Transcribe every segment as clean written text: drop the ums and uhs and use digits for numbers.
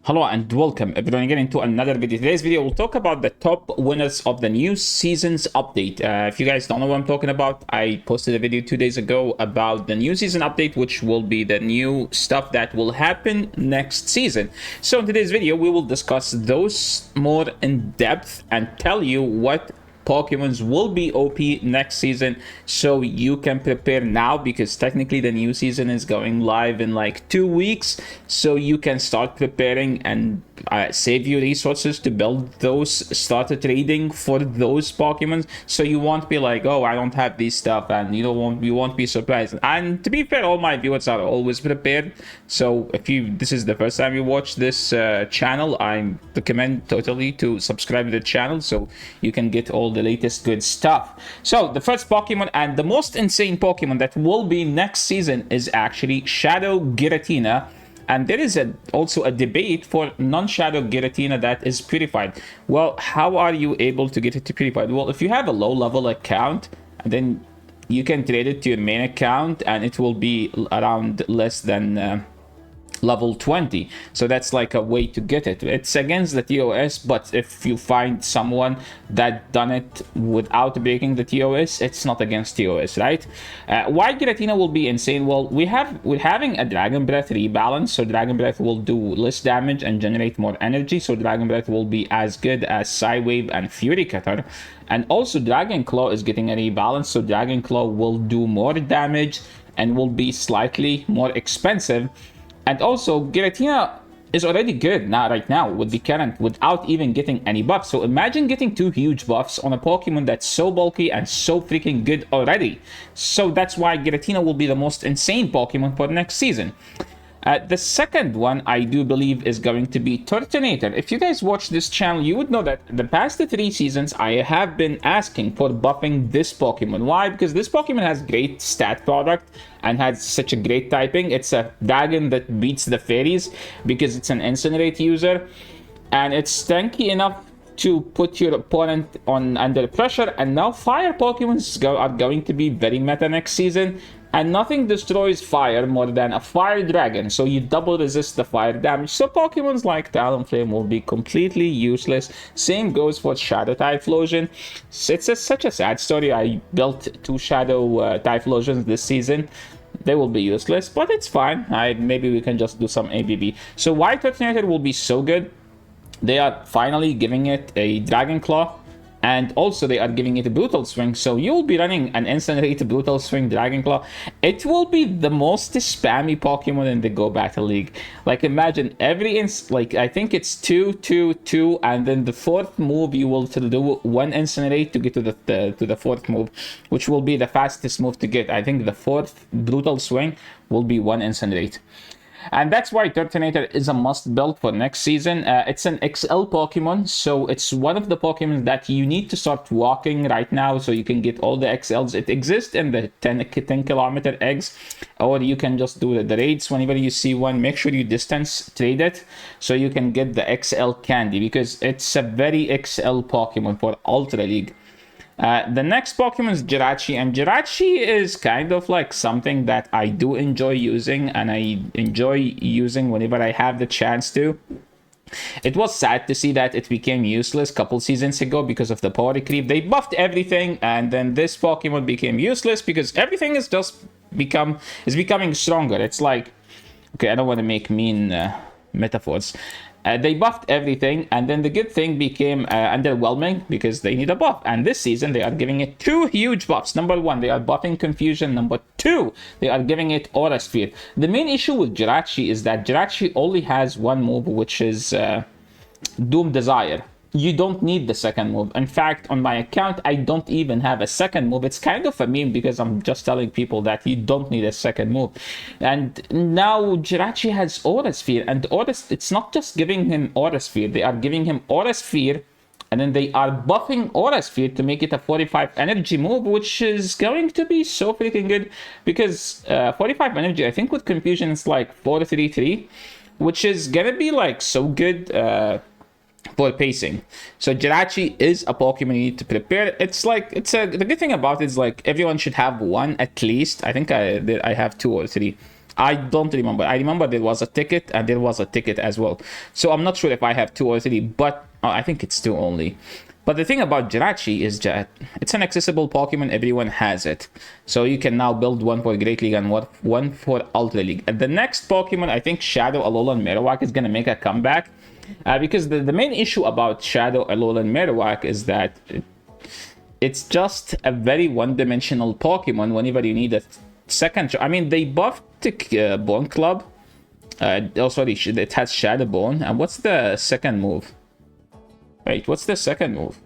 Hello and welcome everyone again into another video. Today's video we'll talk about the top winners of the new season's update. If you guys don't know what I'm talking about, I posted a video 2 days ago about the new season update, which will be the new stuff that will happen next season. So in today's video we will discuss those more in depth and tell you what Pokemons will be OP next season, so you can prepare now, because technically the new season is going live in like 2 weeks, so you can start preparing and save your resources to build those, start trading for those Pokemons, so you won't be like, oh, I don't have these stuff, and you won't be surprised. And to be fair, all my viewers are always prepared, so if this is the first time you watch this channel, I recommend totally to subscribe to the channel so you can get all the latest good stuff. So the first Pokemon and the most insane Pokemon that will be next season is actually Shadow Giratina. And there is also a debate for non-Shadow Giratina that is purified. Well, how are you able to get it to purified? Well, if you have a low-level account, then you can trade it to your main account, and it will be around less than level 20. So that's like a way to get it. It's against the TOS, but if you find someone that done it without breaking the TOS, it's not against TOS, right? Why Giratina will be insane? Well, we're having a Dragon Breath rebalance, so Dragon Breath will do less damage and generate more energy, so Dragon Breath will be as good as Psywave and Fury Cutter. And also Dragon Claw is getting a rebalance, so Dragon Claw will do more damage and will be slightly more expensive. And also, Giratina is already good right now with the current, without even getting any buffs. So imagine getting 2 huge buffs on a Pokemon that's so bulky and so freaking good already. So that's why Giratina will be the most insane Pokemon for next season. The second one, I do believe, is going to be Turtonator. If you guys watch this channel, you would know that the past 3 seasons, I have been asking for buffing this Pokemon. Why? Because this Pokemon has great stat product and has such a great typing. It's a dragon that beats the fairies because it's an Incinerate user. And it's tanky enough to put your opponent under pressure. And now fire Pokemons are going to be very meta next season. And nothing destroys fire more than a fire dragon, so you double resist the fire damage. So Pokemons like Talonflame will be completely useless. Same goes for Shadow Typhlosion. It's such a sad story. I built 2 Shadow Typhlosions this season. They will be useless, but it's fine. Maybe we can just do some ABB. So why Turtonator will be so good? They are finally giving it a Dragon Claw. And also they are giving it a Brutal Swing, so you'll be running an Incinerate Brutal Swing Dragon Claw. It will be the most spammy Pokemon in the Go Battle League. Like, imagine I think it's 2, 2, 2, and then the 4th move you will do 1 Incinerate to get to the 4th move, which will be the fastest move to get. I think the 4th Brutal Swing will be 1 Incinerate. And that's why Turtonator is a must build for next season. It's an XL Pokemon, so it's one of the Pokemon that you need to start walking right now so you can get all the XLs. It exists in the 10 kilometer eggs, or you can just do the raids. Whenever you see one, make sure you distance trade it so you can get the XL candy, because it's a very XL Pokemon for Ultra League. The next Pokemon is Jirachi, and Jirachi is kind of like something that I do enjoy using, and I enjoy using whenever I have the chance to. It was sad to see that it became useless a couple seasons ago because of the power creep. They buffed everything, and then this Pokemon became useless because everything is just becoming stronger. It's like, okay, I don't want to make mean metaphors. They buffed everything, and then the good thing became underwhelming because they need a buff. And this season, they are giving it 2 huge buffs. Number 1, they are buffing Confusion. Number 2, they are giving it Aura Sphere. The main issue with Jirachi is that Jirachi only has 1 move, which is Doom Desire. You don't need the 2nd move. In fact, on my account, I don't even have a 2nd move. It's kind of a meme because I'm just telling people that you don't need a 2nd move. And now Jirachi has Aura Sphere, and it's not just giving him Aura Sphere. They are giving him Aura Sphere, and then they are buffing Aura Sphere to make it a 45 energy move, which is going to be so freaking good because 45 energy, I think with Confusion, it's like 433, which is gonna be like so good for pacing. So Jirachi is a Pokemon you need to prepare. The good thing about it is like everyone should have one at least. I think I have 2 or 3. I don't remember. I remember there was a ticket and there was a ticket as well. So I'm not sure if I have 2 or 3, but I think it's 2 only. But the thing about Jirachi is that it's an accessible Pokemon. Everyone has it. So you can now build one for Great League and one for Ultra League. And the next Pokemon, I think Shadow, Alolan, Marowak is going to make a comeback. Because the main issue about Shadow, Alolan, Marowak is that it's just a very one-dimensional Pokemon whenever you need a second. I mean, they buffed the Bone Club. Oh, sorry, it has Shadow Bone. And what's the second move? Wait, what's the second move?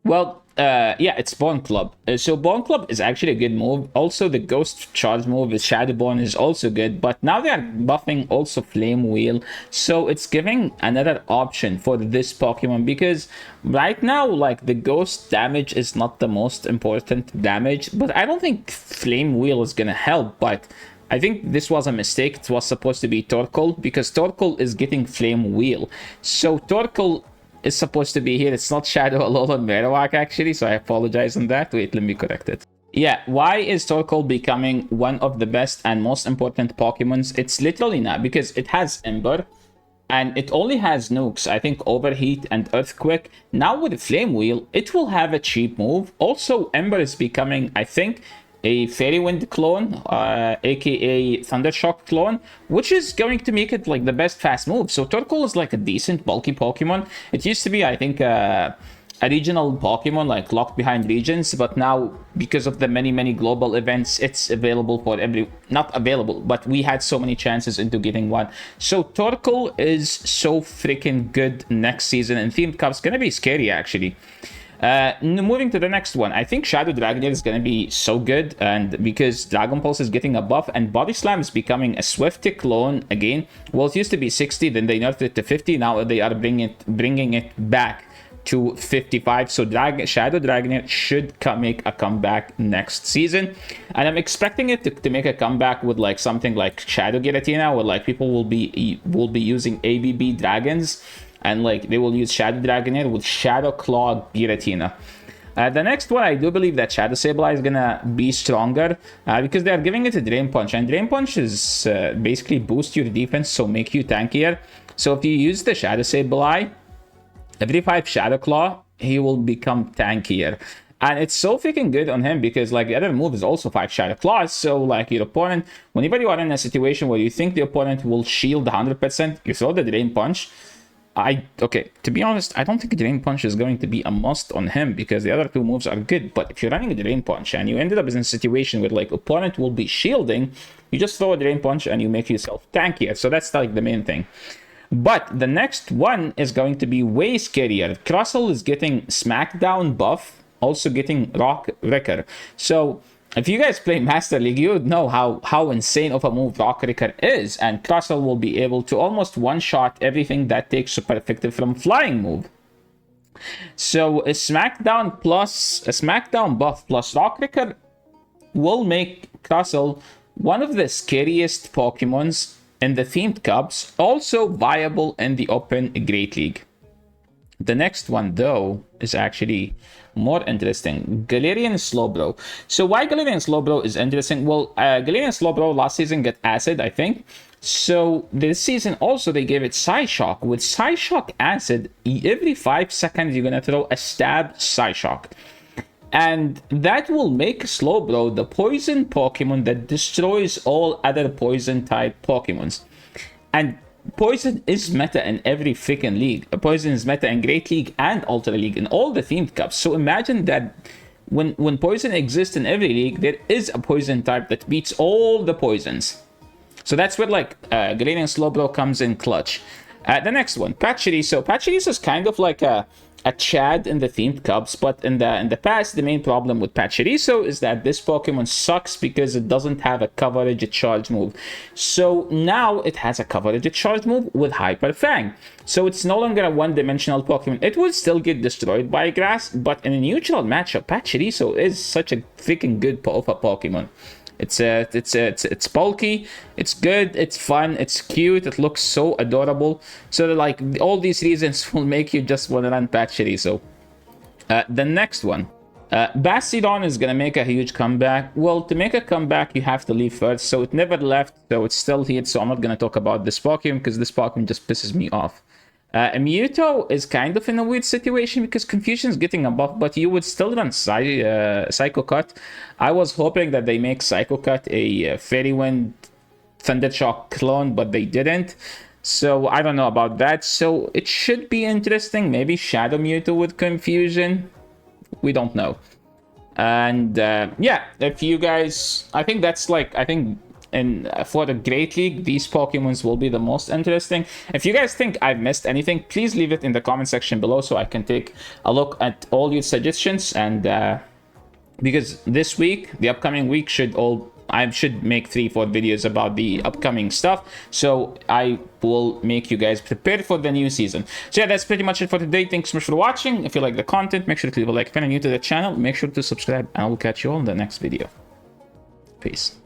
Well, yeah, it's Bone Club. So Bone Club is actually a good move. Also, the Ghost Charge move with Shadow Bone is also good. But now they are buffing also Flame Wheel. So it's giving another option for this Pokemon. Because right now, like, the Ghost damage is not the most important damage. But I don't think Flame Wheel is going to help. But I think this was a mistake. It was supposed to be Torkoal. Because Torkoal is getting Flame Wheel. So Torkoal is supposed to be here. It's not Shadow, Alolan, Marowak actually, so I apologize on that. Wait, let me correct it. Yeah, why is Torkoal becoming one of the best and most important Pokemons? It's literally not, because it has Ember and it only has nukes. I think Overheat and Earthquake. Now with the Flame Wheel, it will have a cheap move. Also, Ember is becoming, I think, a Fairy Wind clone, aka Thundershock clone, which is going to make it like the best fast move. So Torkoal is like a decent bulky Pokemon. It used to be, I think, a regional Pokemon, like locked behind regions, but now because of the many global events, it's available for not available, but we had so many chances into getting one. So Torkoal is so freaking good next season, and Themed Cup's gonna be scary actually. Moving to the next one, I think Shadow Dragonair is going to be so good, and because Dragon Pulse is getting a buff and Body Slam is becoming a Swifty clone again. Well, it used to be 60, then they nerfed it to 50. Now they are bringing it back to 55. So Shadow Dragonair should make a comeback next season, and I'm expecting it to make a comeback with like something like Shadow Giratina, where like people will be using ABB dragons. And like they will use Shadow Dragonair with Shadow Claw Giratina. The next one, I do believe that Shadow Sableye is gonna be stronger because they are giving it a Drain Punch, and Drain Punch is basically boost your defense, so make you tankier. So if you use the Shadow Sableye, every 5 Shadow Claw, he will become tankier. And it's so freaking good on him because like the other move is also 5 Shadow Claws. So like your opponent, whenever you are in a situation where you think the opponent will shield 100%, you throw the Drain Punch. Okay, to be honest, I don't think Drain Punch is going to be a must on him because the other 2 moves are good. But if you're running a Drain Punch and you ended up in a situation where like opponent will be shielding, you just throw a Drain Punch and you make yourself tankier. So that's like the main thing. But the next one is going to be way scarier. Crustle is getting Smackdown buff, also getting Rock Wrecker. So if you guys play Master League, you would know how insane of a move Rock Wrecker is, and Crustle will be able to almost one-shot everything that takes super effective from Flying move. So a Smackdown buff plus Rock Wrecker will make Crustle one of the scariest Pokemons in the Themed Cups, also viable in the Open Great League. The next one, though, is actually more interesting. Galarian Slowbro. So why Galarian Slowbro is interesting? Well, Galarian Slowbro last season got Acid, I think. So this season also they gave it Psyshock. With Psyshock Acid, every 5 seconds you're going to throw a stab Psyshock. And that will make Slowbro the poison Pokemon that destroys all other poison type Pokemons. And Poison is meta in every freaking league. Poison is meta in Great League and Ultra League in all the Themed Cups. So imagine that when Poison exists in every league, there is a Poison type that beats all the Poisons. So that's where like Galarian Slowbro comes in clutch. The next one, Pachirisu. Pachirisu is kind of like a Chad in the Themed Cups, but in the past, the main problem with Pachirisu is that this Pokemon sucks because it doesn't have a coverage charge move. So now it has a coverage charge move with Hyper Fang. So it's no longer a one-dimensional Pokemon. It will still get destroyed by grass, but in a neutral matchup, Pachirisu is such a freaking good of a Pokemon. It's bulky, it's good, it's fun, it's cute, it looks so adorable. So like all these reasons will make you just want to run Pachirisu. The next one, Bastiodon is gonna make a huge comeback. Well, to make a comeback, you have to leave first, so it never left, so it's still here, so I'm not gonna talk about this Pokemon, because this Pokemon just pisses me off. Mewtwo is kind of in a weird situation, because Confusion is getting a buff, but you would still run Psycho Cut. I was hoping that they make Psycho Cut a Fairy Wind Thundershock clone, but they didn't. So I don't know about that, so it should be interesting. Maybe Shadow Mewtwo with Confusion. We don't know. And yeah, if you guys, I think that's like, I think for the Great League, these Pokemons will be the most interesting. If you guys think I've missed anything, please leave it in the comment section below so I can take a look at all your suggestions. And because this week, the upcoming week, I should make 3-4 videos about the upcoming stuff, so I will make you guys prepared for the new season. So yeah, that's pretty much it for today. Thanks so much for watching. If you like the content, make sure to leave a like. If you're new to the channel, make sure to subscribe, and I will catch you all in the next video. Peace.